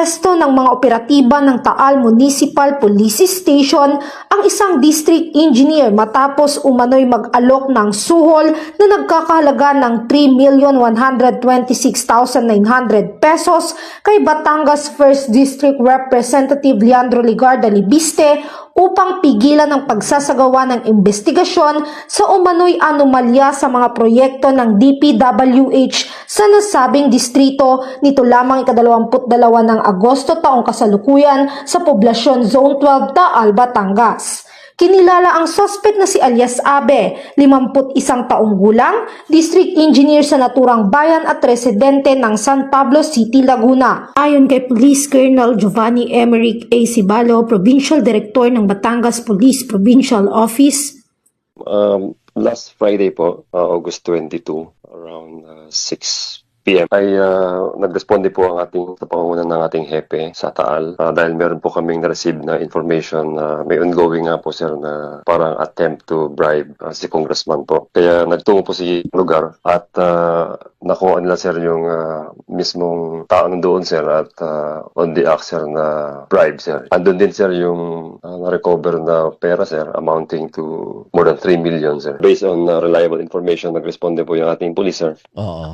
Inaresto ng mga operatiba ng Taal Municipal Police Station ang isang district engineer matapos umano'y mag-alok ng suhol na nagkakahalaga ng 3,126,900 pesos kay Batangas 1st District Representative Leandro Ligarda Libiste upang pigilan ang pagsasagawa ng investigasyon sa umano'y anomalya sa mga proyekto ng DPWH sa nasabing distrito nito lamang ika-22 ng Agosto taong kasalukuyan sa Poblasyon Zone 12 Taal, Batangas. Kinilala ang suspect na si alias Abe, 51 taong gulang, district engineer sa naturang bayan at residente ng San Pablo City, Laguna. Ayon kay Police Colonel Giovanni Emerick A. Cibalo, Provincial Director ng Batangas Police Provincial Office. Last Friday po, August 22, around 6 p.m. ay nagresponde po ang ating sa pangunguna ng ating hepe sa Taal dahil meron po kaming na-receive na information na may ongoing nga po sir na parang attempt to bribe si congressman po. Kaya nagtungo po si lugar at nakuha nila sir yung mismong tao doon sir at on the act sir na bribe sir. Andun din sir yung na-recover na pera sir amounting to more than 3 million sir. Based on reliable information, nagresponde po yung ating police sir.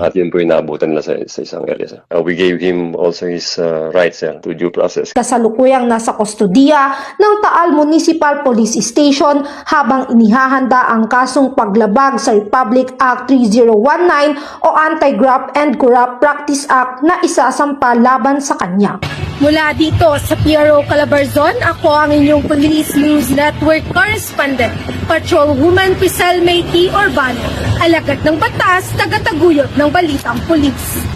At yun po yung naabutan nila sa isang area sir. We gave him also his rights sir to due process. Kasalukuyang nasa kustodiya ng Taal Municipal Police Station habang inihahanda ang kasong paglabag sa Republic Act 3019 o Anti-Graft and Corrupt Practice Act na isasampa laban sa kanya. Mula dito sa PRO Calabarzon, ako ang inyong Police News Network Correspondent, Patrolwoman Pisel May T. Urbano, alagad ng batas, tagataguyod ng balitang pulis.